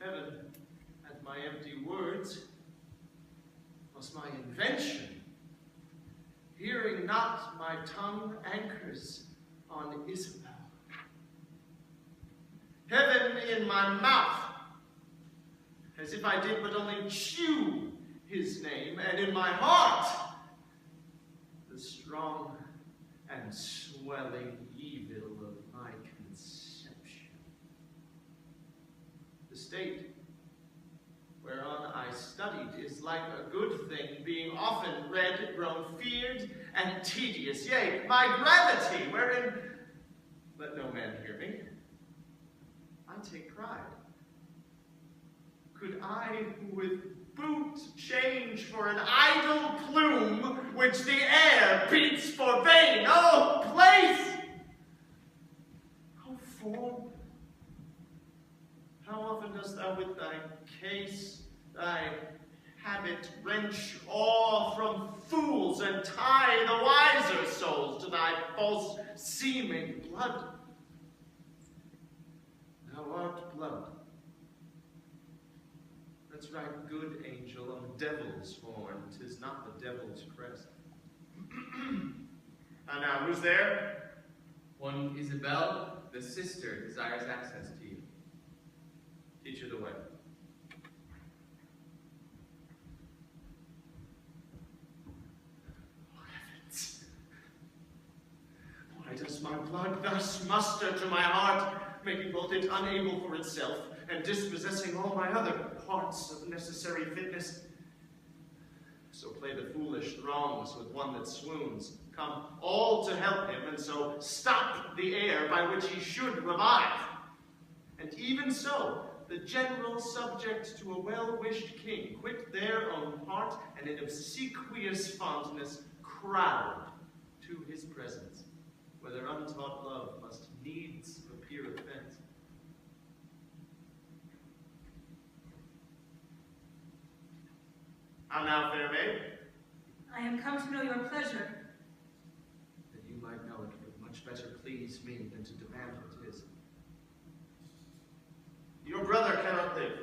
Heaven, at my empty words, was my invention. Hearing not, my tongue anchors on Isabel. Heaven in my mouth, as if I did but only chew his name, and in my heart, the strong and swelling evil of my conception. The state whereon I studied is like a good thing, being often read, grown feared, and tedious. Yea, my gravity, wherein, let no man hear me, I take pride. Could I with boot change for an idle plume, which the air beats for vain? Oh, place! Oh, form! How often dost thou with thy case, thy habit, wrench awe from fools, and tie the wiser souls to thy false seeming blood? Thou art blood. That's right, good angel, of devil's horn. 'Tis not the devil's crest. And now, who's there? One Isabel, the sister, desires access to you. Teach her the way. Oh, heavens! Why does my blood thus muster to my heart, making both it unable for itself, and dispossessing all my other parts of necessary fitness? So play the foolish throngs with one that swoons. Come all to help him, and so stop the air by which he should revive. And even so, the general subject to a well-wished king quit their own part, and in obsequious fondness crowd to his presence, whether untaught love must needs appear offense. How now, fair maid? I am come to know your pleasure. That you might know it would much better please me than to demand what is. Your brother cannot live.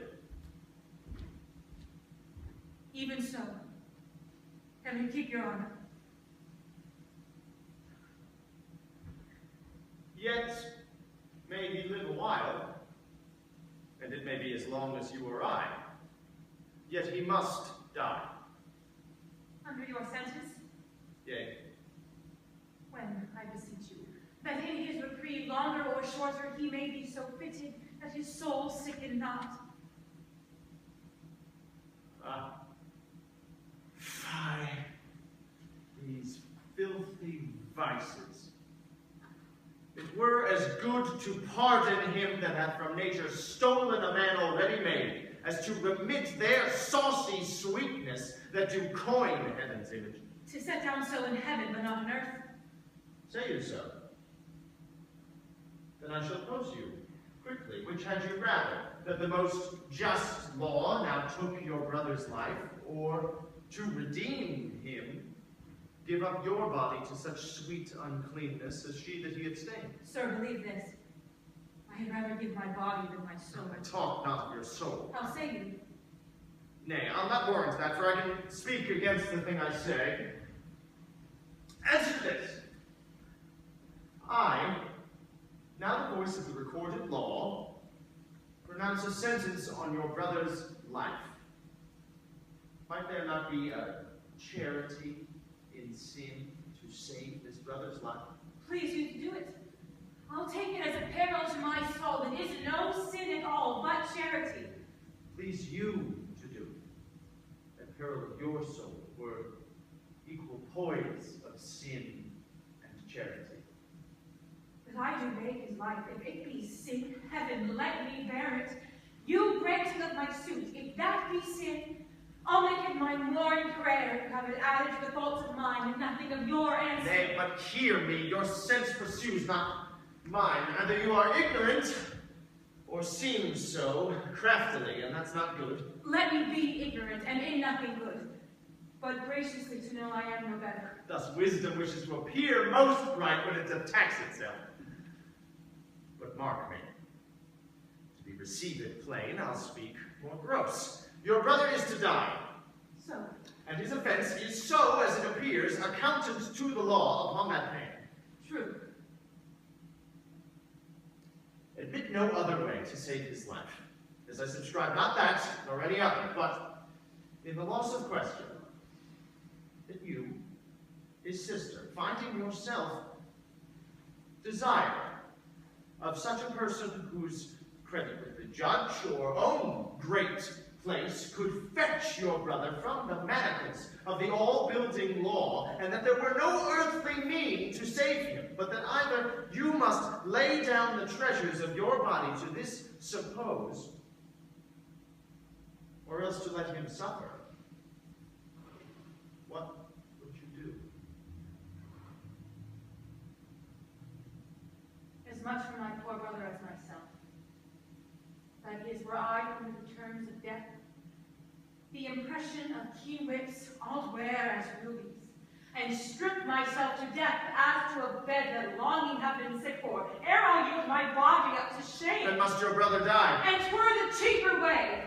Even so, heaven keep your honor. Yet may he live a while, and it may be as long as you or I. Yet he must die. Under your sentence? Yea. When, I beseech you, that in his reprieve, longer or shorter, he may be so fitted that his soul sicken not. Ah. Fie. These filthy vices. It were as good to pardon him that hath from nature stolen a man already made, as to remit their saucy sweetness that do coin heaven's image. To set down so in heaven, but not on earth. Say you so? Then I shall pose you quickly, which had you rather, that the most just law now took your brother's life, or to redeem him, give up your body to such sweet uncleanness as she that he had stained? Sir, believe this. I had rather give my body than my soul. Talk not of your soul. How say you? Nay, I'll not warrant that, for I can speak against the thing I say. Answer this. I, now the voice of the recorded law, pronounce a sentence on your brother's life. Might there not be a charity in sin to save this brother's life? Please you to do it. I'll take it as a peril to my soul. It is no sin at all, but charity. Please you to do it. At peril of your soul were equal poise of sin and charity. That I do make his life, if it be sin, heaven, let me bear it. You granting of my suit, if that be sin, I'll make it my morning prayer to have it added to the thoughts of mine, and nothing of your answer. Nay, but hear me, your sense pursues not mine. Either you are ignorant, or seem so craftily, and that's not good. Let me be ignorant, and in nothing good, but graciously to know I am no better. Thus wisdom wishes to appear most bright when it attacks itself. But mark me, to be receive it plain, I'll speak more gross. Your brother is to die. So? And his offense is so, as it appears, accountant to the law upon that pain. True. Admit no other way to save his life, as I subscribe not that, nor any other, but in the loss of question, that you, his sister, finding yourself desire of such a person whose credit with the judge or own great place could fetch your brother from the manacles of the all-building law, and that there were no earthly mean to save him, but that either you must lay down the treasures of your body to this suppose, or else to let him suffer. What would you do? As much for my poor brother as myself. That is, were I under the terms of death, the impression of keen whips I'll wear as rubies, and strip myself to death as to a bed that longing have been sick for, ere I yield my body up to shame. Then must your brother die. And 'twere the cheaper way.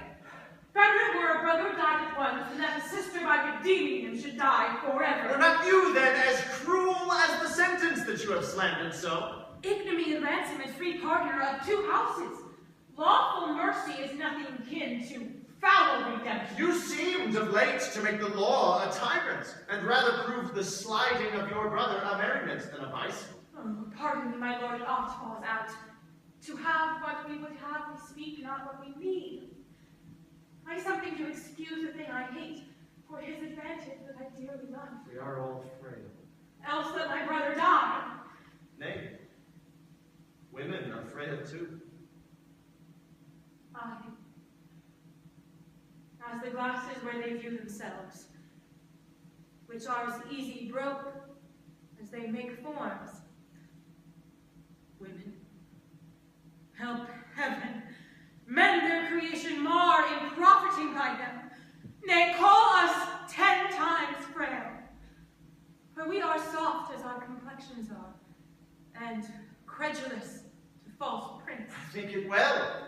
Better it were a brother died at once, than that a sister by redeeming him should die forever. Were not you, then, as cruel as the sentence that you have slandered so? Ignominy and ransom and free partner of two houses. Lawful mercy is nothing kin to foul redemption. You seemed of late to make the law a tyrant, and rather prove the sliding of your brother a merriment than a vice. Oh, pardon me, my lord, it oft falls out. To have what we would have, we speak not what we need. I something to excuse the thing I hate, for his advantage that I dearly love. We are all frail. Else let my brother die. Nay, women are frail too. Aye. As the glasses where they view themselves, which are as easy broke as they make forms. Women, help heaven, mend their creation mar in profiting by them. Nay, call us 10 times frail. For we are soft as our complexions are, and credulous to false prints. I think it well.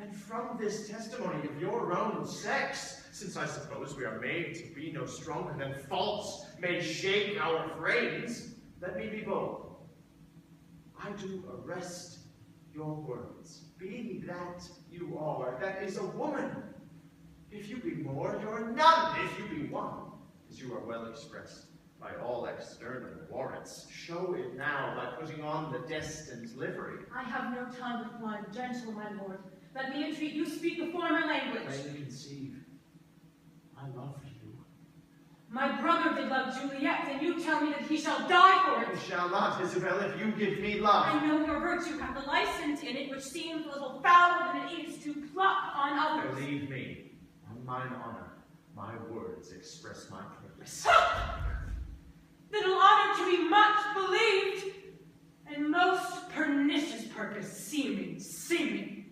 And from this testimony of your own sex, since I suppose we are made to be no stronger than faults may shake our frames, let me be bold. I do arrest your words. Be that you are, that is a woman. If you be more, you're none. If you be one, as you are well expressed by all external warrants, show it now by putting on the destined livery. I have no tongue of blood, gentle my lord. Let me entreat you speak the former language. Plainly conceive, I love you. My brother did love Juliet, and you tell me that he shall die for it. He shall not, Isabel, if you give me love. I know your virtue hath a license in it which seems a little fouler than it is to pluck on others. Believe me, on mine honor, my words express my purpose. Little honor to be much believed, and most pernicious purpose seeming.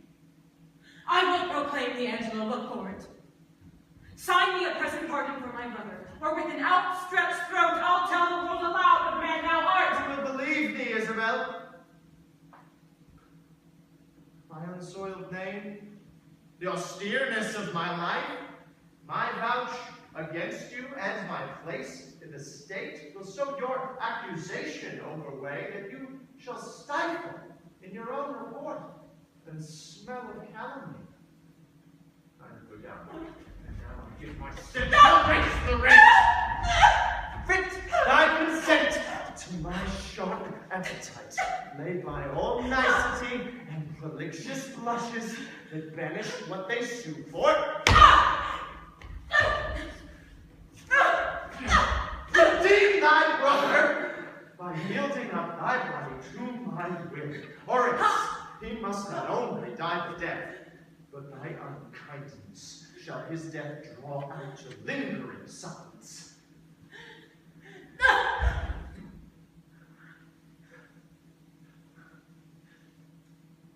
I will proclaim the Angela, look for it. Sign me a present pardon for my brother, or with an outstretched throat I'll tell the world aloud what man thou art. You will believe me, Isabel. My unsoiled name, the austereness of my life, my vouch against you, and my place in the state will so your accusation overweigh that you shall stifle in your own report and smell of calumny. I go down. And now I give my sentence. Raise the rent. Fit thy consent to my sharp appetite, laid by all nicety and prolixious blushes that banish what they sue for. Redeem thy brother by yielding up thy body to my will, or else he must not only die the death, but thy unkindness shall his death draw out to lingering silence.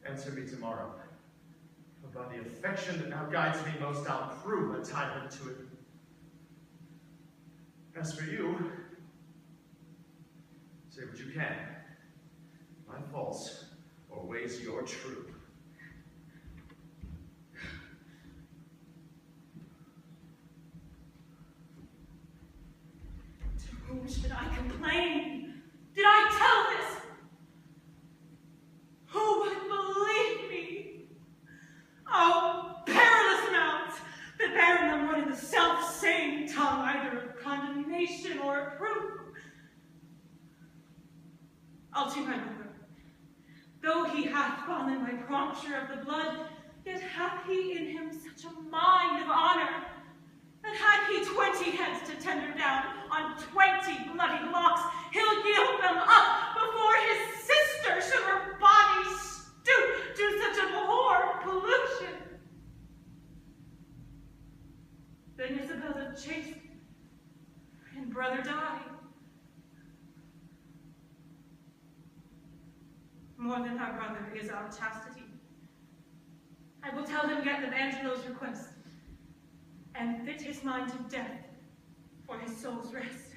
Answer me tomorrow. For by the affection that now guides me most, I'll prove a tyrant to it. As for you, say what you can. My false or ways you're true. whom should I complain? Did I tell this? Who would believe me? Oh, perilous mouths that bear in them one and the self-same tongue, either of condemnation or of proof. I'll to my brother. Though he hath fallen by prompture of the blood, yet hath he in him such a mind of honor, that had he 20 heads to tender down on 20 bloody locks, he'll yield them up before his sister should her body stoop to such abhorred pollution. Then Isabella chased, and brother died. More than our brother is our chastity. I will tell him yet of Angelo's request, and fit his mind to death for his soul's rest.